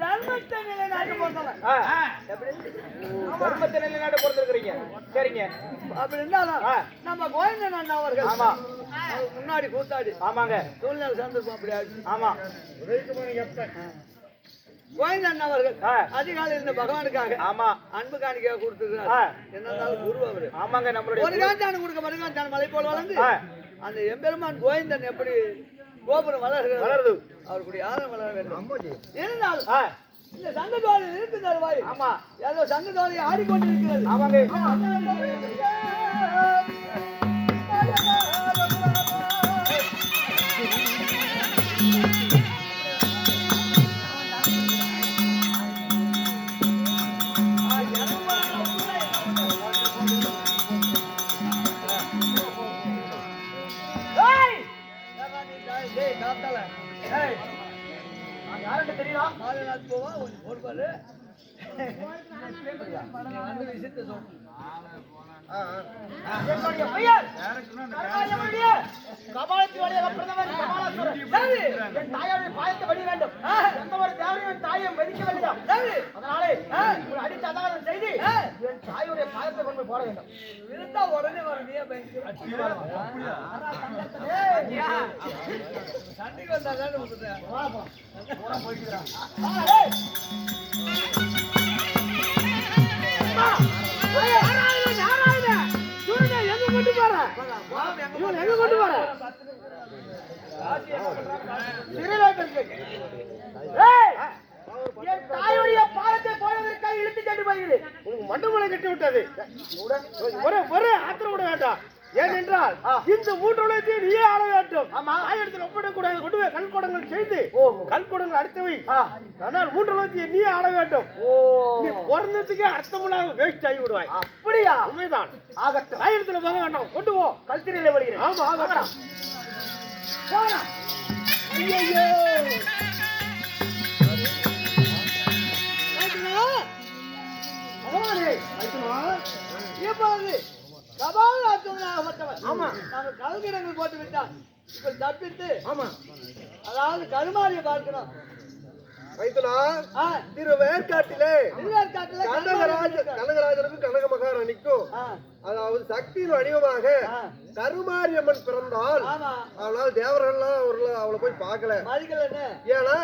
தர்மத்தை நிலைநாட்டு போறதவன். தர்மத்தை நிலைநாட்டு பொறுத்திருக்கிறீங்க. சரிங்க. அப்படி இருந்தாலும் நம்ம கோவிந்தன் அண்ணா அவர்கள் ஆமா முன்னாடி கூத்தாடி ஆமாங்க சூழ்நிலை சந்தர்ப்பம் அப்படி ஆச்சு. ஆமா கோவிந்தன் அவர்கள் அதிகாலை இருந்த பகவானுக்காக ஆமா அன்பு காணிக்கையா கொடுத்துருக்காரு. என்னன்னாலும் குரு அவரு. ஆமாங்க நம்மளுடைய ஒரு காஞ்சான கொடுக்க மறுகாஞ்சான மலை போல வளர்ந்து அந்த எம்பெருமான் கோவிந்தன் எப்படி கோபுரம் வளருது அவருடைய ஆதரவு வளர வேண்டும். இருந்தாலும் இந்த சங்கத்தோடு இருக்கு தருவாய். ஆமா ஏதோ சங்கத்தோடு ஆடிக்கொண்டிருக்கிறது. ஆமாங்க யாருக்கு தெரியுமா மாலைநாத் போவா ஒருபாரு வந்து விஷயத்தை சொல்லு. என்னுடைய பெயர் கபாலத்தினுடைய பிரதமர் கபாலீஸ்வரர். என் தாயாருடைய பாயத்தை வழி வேண்டும். எந்த ஒரு தேவரையும் தாயை மதிக்க வேண்டும். அதனாலே ஒரு அடித்து அதாரம் செய்து என் தாயுடைய பாயத்தை கொண்டு போட வேண்டும். இருந்தா உடனே வர நீ சண்டைக்கு வந்தாதான் போய்க்கிறான். என் தாயுடைய பாலத்தை போவதற்காக இழுத்து சென்று போகிறேன். மண்டபங்களை கட்டி விட்டது. ஒரு ஆத்திரம் விட வேண்டாம். ஏனென்றால் இந்த மூன்று நீயே ஆள வேண்டும். ஆயிரத்தில் ஒப்பிடக்கூடாது. கொண்டு போய் கல்கொடங்கள் செய்து கல்கொடங்கள் அடுத்தவை. ஆனால் மூன்று உலகத்தையும் நீயே ஆள வேண்டும். நீ பிறந்ததுக்கே அர்த்தமில்லாம வேஸ்ட் ஆகி விடுவாய். அப்படியா? உண்மைதான். ஆகட்டும். ஆயிரத்தில் போக வேண்டாம். கொண்டு போ. கல்திரையில வருகிறேன். ஆமா ஆகட்டும். ஐயோ கல்கிடங்கள் போட்டு விட்டான். இப்ப தப்பித்து அதாவது கருமாரியை பார்க்கணும். திருவேற்காட்டிலே கனகராஜனுக்கும் கனக மகாராணிக்கும் அதாவது சக்தியின் வடிவமாக கருமாரியம்மன் பிறந்தால் அவளால் தேவர்கள்லாம் அவளை போய் பார்க்கல. ஏன்னா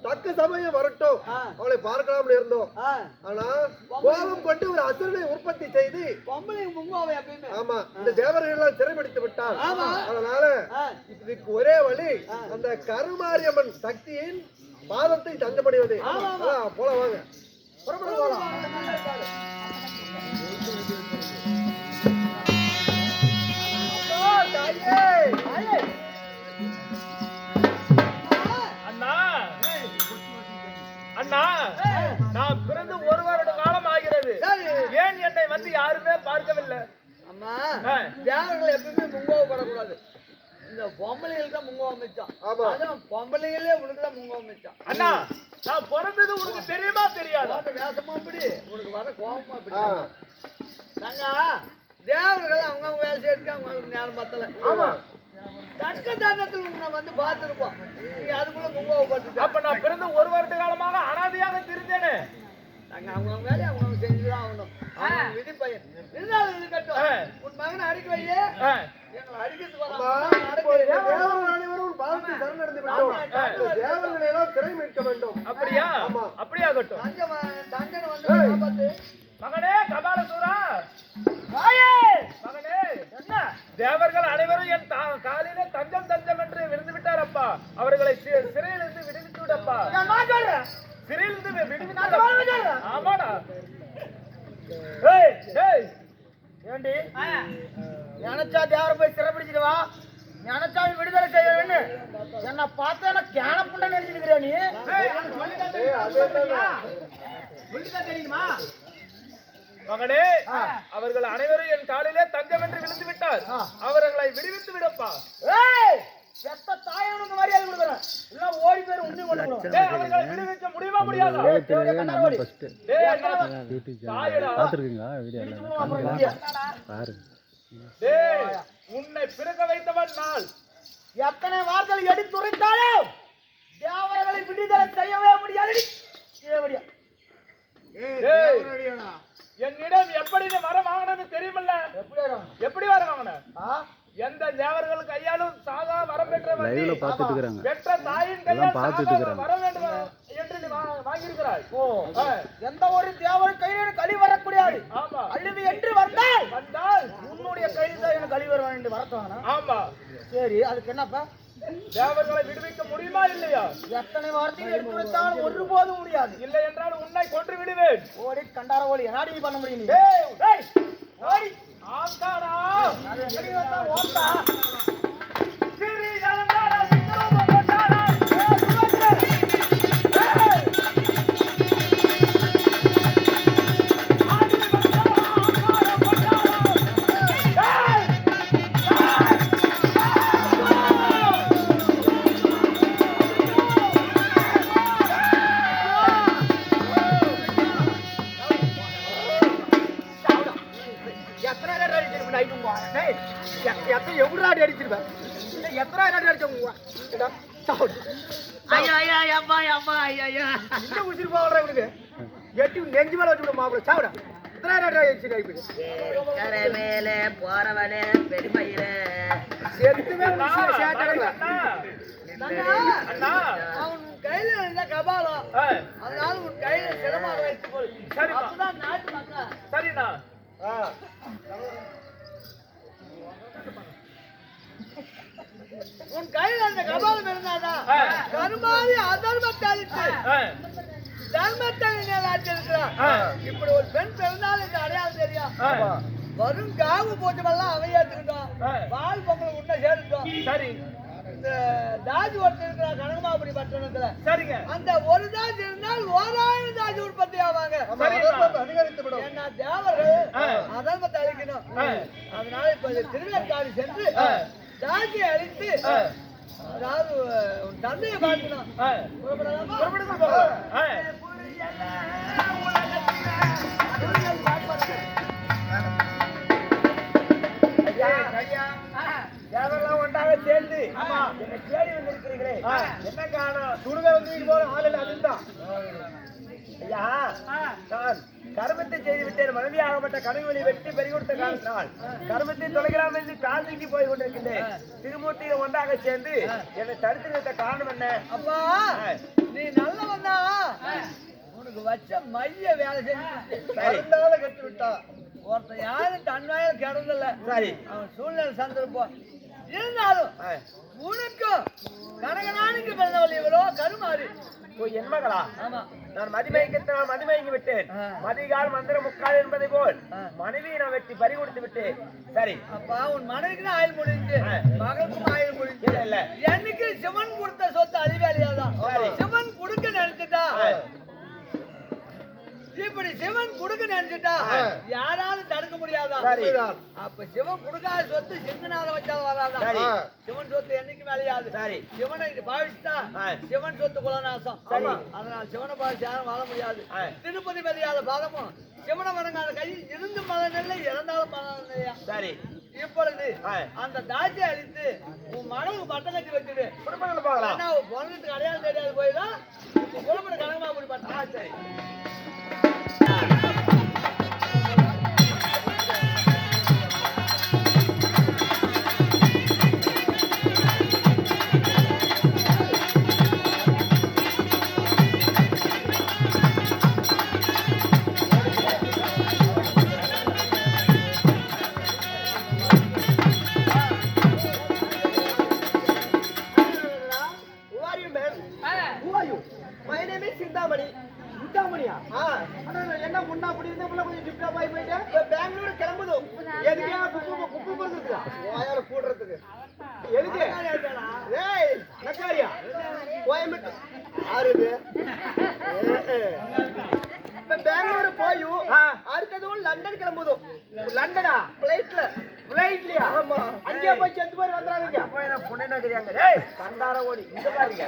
தக்க சமயம் வரட்டும் அவளை பார்க்கலாம்னு இருந்தோம். ஆனா கோபம் கொண்டு ஒரு அசுரனை உற்பத்தி செய்து ஆமா இந்த தேவர்கள் எல்லாம் சிறைபிடித்து விட்டார். அதனால இதுக்கு ஒரே வழி அந்த கருமாரியம்மன் சக்தியின் பாதத்தை தஞ்சமடைவது. போல வாங்க புறப்பட போலாம். அண்ணா நான் பிறந்து ஒரு வருட காலம் ஆகிறது. ஏன் என்னை வந்து யாருமே பார்க்கவில்லை? அம்மா தேவர்கள் எப்பவுமே முங்கோவப்படக்கூடாது. இந்த பொம்பளைகள் தான் முங்கோவம் வச்சான். அதான் பொம்பளைகளே உனக்கு தான் முங்கோவம் வச்சான். அண்ணா நான் பிறந்தது உனக்கு தெரியுமா தெரியாது? வேசமா அப்படி உனக்கு வர கோபமா அப்படி நாங்க தேவர்கள் அவங்க வேலை செய்யறதுக்கு அவங்களுக்கு நேரம் பத்தல. ஆமா தக்க தானத்தில் உன்னை வந்து பார்த்துருப்போம். நீங்க அதுக்குள்ள முங்கோவப்பட்டு அப்ப நான் பிறந்த ஒரு வருட காலமாக அனாதையாக தெரிஞ்சேனே. நாங்க அவங்க வேலையை அவங்க செஞ்சுதான் ஆகணும். விதி பையன் இருந்தாலும் இது கட்டும். உன் மகனை அடிக்க வையே எங்களை அடிக்கிறதுக்கு திரை மீட்க வேண்டும். அப்படியா? அப்படியா கட்டும். தங்கனை வந்து மகனே கபாலசூரா மகனே என்ன தேவர்கள் அனைவரும் என் காலிலே தஞ்சம் தஞ்சம் என்று விழுந்து விட்டார் அப்பா. அவர்களை சிறையிலிருந்து விடுவித்து விடப்பா. சிறையிலிருந்து விடுவித்து. ஆமாடா. ஏண்டி நினைச்சா தேவரை போய் சிறைப்பிடிச்சிட்டு வா, நினைச்சா விடுதலை செய்ய என்ன பார்த்தா எனக்கு கேன புண்ட நினைச்சிருக்கிறியா நீ? தெரியுமா மகனே அவர்கள் அனைவரும் என் காலிலே தஞ்சம் என்று விழுந்து விட்டார். அவர்களை விடுவித்து விடப்பா. செத்த தாயனுக்கு மரியாதை கொடுக்குறேன். எல்லாம் ஓடி பேர் உண்மை கொண்டு அவர்களை விடுவிக்க முடியுமா முடியாதா? உன்னை பிறக்க வைத்தவன் நாள் எத்தனை வார்த்தைகள் எடுத்துரைத்தாலும் தேவர்களை விடுதலை செய்யவே முடியாது. ஊர்ல பார்த்துட்டு இருக்காங்க. பெற்ற தாயின் கையால் வர வேண்டும் என்று நீ வாங்கியிருக்கிறாய். எந்த ஒரு தேவன் கையிலும் கழி வரக்கூடாது. ஆமா. கழிவு என்று வந்தால் உன்னுடைய கையில் தான் எனக்கு கழி வர வேண்டும் வரத்தானா? ஆமா. சரி, அதுக்கு என்னப்பா? தேவர்களை விடுவிக்க முடியுமா இல்லையா? எத்தனை வார்த்தைகள் எடுத்து வைத்தாலும் ஒருபோதும் முடியாது. இல்லை என்றால் உன்னை கொன்று விடுவேன். ஓடி கண்டார ஓடி நாடி பண்ண முடியும். ஓடி ஆங்காரா அது எப்படி வந்தா ஓட்டா சிறி ஜலந்தாரா சித்தரோப போட்டாரா போறவனே பெருமையில அவன் கையில இருந்த கபாலம் அதனால உன் கையில சிரமமாக வைத்துக் கொள். அப்பதான் நாட்டு மக்கள் சரிண்ணா. உன் கையில் அந்த கபாலம் இருந்தாதான் கருமாறி அதர்மத்தை அழித்து தர்மத்தை நிலைநாட்டிருக்கிறான். இப்படி ஒரு பெண் பிறந்தாலும் இந்த அடையாளம் தெரியும். வரும் காவு போட்டவெல்லாம் அவை ஏத்துக்கிட்டோம். பால் பொங்கல் உன்ன சேர்த்துட்டோம். சரி. இந்த தாஜ் ஒருத்தர் இருக்கிறான் கனகமாபுரி பட்டணத்துல. சரிங்க. அந்த ஒரு தாஜ் இருந்தால் 1000 தாஜ் உற்பத்தி ஆவாங்க. அதிகரித்து விடும். ஏன்னா தேவர்கள் அதர்மத்தை அழிக்கணும். அதனால இப்ப திருவேற்காடு சென்று தாஜியை அழித்து அதாவது உன் தந்தையை பார்க்கணும். புறப்படலாமா? தேவரெல்லாம் ஒன்றாக சேர்ந்து என்னை தேடி வந்திருக்கிறீர்களே, என்ன காரணம்? சுடுக வந்து போல ஆளில் அதுதான் ஐயா. நான் கருமத்தை செய்து விட்டேன். மனைவியாகப்பட்ட கனவுகளை வெட்டி பெருகொடுத்த காரணத்தினால் கருமத்தை தொலைக்கலாம் என்று காந்திக்கு போய் கொண்டிருக்கின்றேன். திருமூர்த்தியை ஒன்றாக சேர்ந்து என்னை தடுத்து வைத்த காரணம் என்ன? அப்பா நீ நல்லவன்னா உனக்கு வச்ச மைய வேலை செஞ்சு கட்டு விட்டா. ஒருத்தன் யாரும் தன்வாயில் கிடந்தில்ல. சரி. அவன் சூழ்நிலை சந்திருப்போம். இருந்தாலும் உனக்கும் கனகனானுக்கு பிறந்தவள் இவளோ கருமாறு என் மகளா? ஆமா. நான் மதிமயங்கி விட்டேன். மதிகால் மந்திர முக்கால் என்பதை போல் மனைவியை நான் வெட்டி பறி கொடுத்து விட்டேன். சரி. அப்பா உன் மனைவிக்கு ஆயுள் முடிஞ்சு மகளுக்கும் ஆயுள் முடிஞ்சு இல்ல என்னைக்கு சிவன் கொடுத்த சொத்து அறிவாளியாதான். சிவன் கொடுக்க நினைச்சுட்டா இப்படி சிவன் கொடுக்க நினைச்சுட்டா யாராலும் தடுக்க முடியாதா? அப்ப சிவன் கொடுக்காத சொத்து சிங்கனால வச்சாலும் வராதா? சிவன் சொத்து என்னைக்கு மேலையாது. சிவனை பாவிச்சுட்டா சிவன் சொத்து குலநாசம். அதனால சிவனை பாவிச்சு யாரும் வாழ முடியாது. திருப்பதி மதியாத பாதமும் சிவனை வணங்காத கை இருந்து மதம் இல்லை இறந்தாலும் மதம் இல்லையா? சரி. இப்பொழுது அந்த தாட்சியை அழித்து உன் மனவுக்கு பட்டம் கட்டி வச்சுடு. பிறந்ததுக்கு அடையாளம் தெரியாது போய்தான் குழப்பட கனகமா அப்படி பட்டா. சரி. என்ன முன்னா அப்படி இருந்தா கொஞ்சம் டிப்டா போய் போயிட்டு பெங்களூர் கிளம்புது. எதுக்கே குப்பு போடுறதுக்கு வாயால கூடுறதுக்கு எதுக்கு? ஏய் நக்காரியா கோயம்புத்தூர் ஆறுது. இப்ப பெங்களூர் போயும் அடுத்ததும் லண்டன் கிளம்புதும். லண்டனா? பிளைட்லயா? ஆமா. அங்கேயே போய் செத்து போய் வந்துடாதீங்க. போய் நான் புண்ணை நகரியாங்க. ஏய் கண்டார ஓடி இங்க பாருங்க.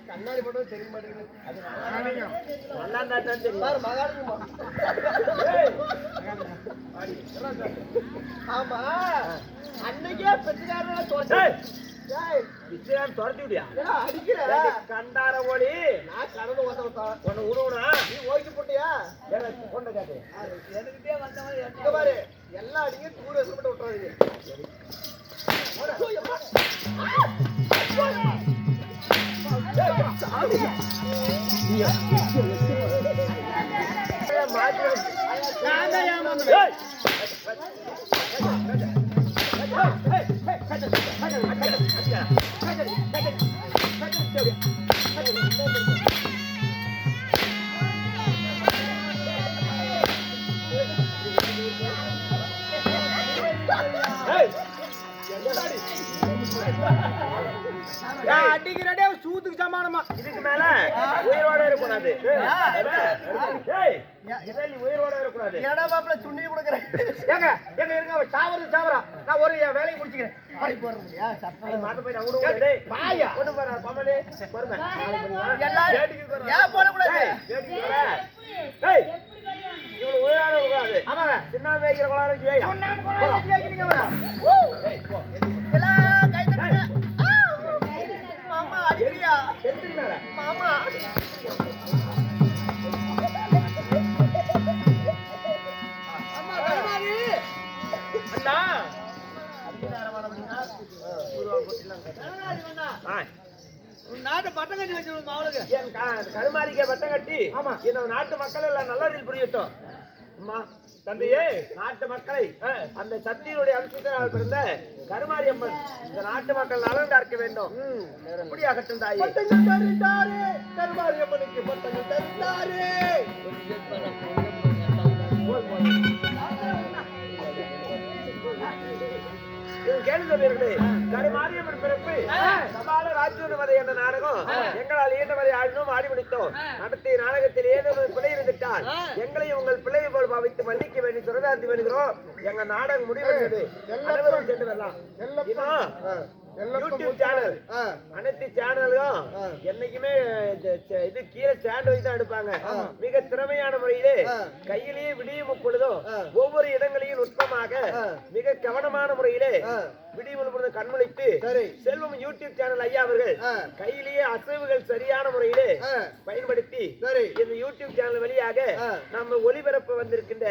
கண்ணாடி போட்டு தெரிய மாட்டேங்குது. ஆமா அன்னைக்கே பெற்றுக்காரன் விஜயான் துரத்தி விடியா அடிக்கிற கண்டார ஓடி நான் கடந்து ஓட்ட உன்னை விடுவனா நீ ஓய்க்கு போட்டியா கொண்ட காட்டு எனக்கிட்டே வந்தவன் இங்க பாரு எல்லா அடியும் தூர வசப்பட்டு விட்டுறாதீங்க அடிக்கிறடே சூத்துக்கு சமானமா இதுக்கு மேல உயிரோட இருக்கக்கூடாது உயிரோட இருக்கக்கூடாது என்னடா மாப்பிள்ள துண்ணி கொடுக்குறேன் ஏங்க எங்க இருங்க சாவரா நான் ஒரு வேலையை முடிச்சுக்கிறேன் பாடி போடுறியா சத்தம் மாட்ட போய் நான் விடுவேன் டேய் பாயா கொண்டு போறா பமலே பொறுமை எல்லாரும் ஏன் போட கூடாது டேய் இவங்க உயிரோட இருக்கக்கூடாது ஆமாங்க சின்ன வேகிற கோளாறு ஏய் கேக்குறீங்க எல்லாம் கை தட்டுங்க மாமா அடிக்கிறியா செத்துறாங்க மாமா அம்மா கருமாரி அண்ணா கருமாரி வந்தா ஆ உன் நாட்டை பட்டம் கட்டி வச்சிருவோம் அவளுக்கு என் கருமாரிக்க பட்டம் கட்டி ஆமா இந்த நாட்டு மக்கள் எல்லாம் நல்லதில் புரியட்டும் அம்மா தம்பியே நாட்டு மக்களை அந்த சக்தியினுடைய அம்சத்தினால் பிறந்த கருமாரி அம்மன் இந்த நாட்டு மக்கள் நலன் இருக்க வேண்டும் இப்படி அகற்றும் தாயே பட்டங்கள் தருந்தாரே கருமாரி அம்மனுக்கு பட்டங்கள் தருந்தாரே கேள்வி கருமாரியம்மன் பிறப்பு சபால ராஜ்யோனவதை என்ற நாடகம் எங்களால் இயன்றவரை ஆடினோம் ஆடி முடித்தோம் நடத்திய நாடகத்தில் ஏதேனும் பிழை இருந்துட்டால் எங்களை உங்கள் பிள்ளை போல் பாவித்து மன்னிக்க வேண்டி சுரதார்த்தி வருகிறோம் எங்க நாடகம் முடிவடைகிறது அனைவரும் சென்று வரலாம் யூடியூப் சேனல் அனைத்து சேனலும் என்னைக்குமே இது கீழே ஸ்டாண்ட் வச்சு தான் எடுப்பாங்க மிக திறமையான முறையிலே கையிலேயே விடியும் பொழுதும் ஒவ்வொரு இடங்களையும் நுட்பமாக மிக கவனமான முறையிலே விடியும் பொழுது கண்முழித்து செல்வம் யூடியூப் சேனல் ஐயா அவர்கள் கையிலேயே அசைவுகள் சரியான முறையிலே பயன்படுத்தி இந்த யூடியூப் சேனல் வழியாக நம்ம ஒளிபரப்பு வந்திருக்கின்ற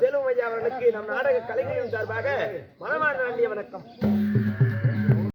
செல்வம் ஐயா அவர்களுக்கு நம் நாடக கலைஞரின் சார்பாக மனமார்ந்த நன்றி வணக்கம்.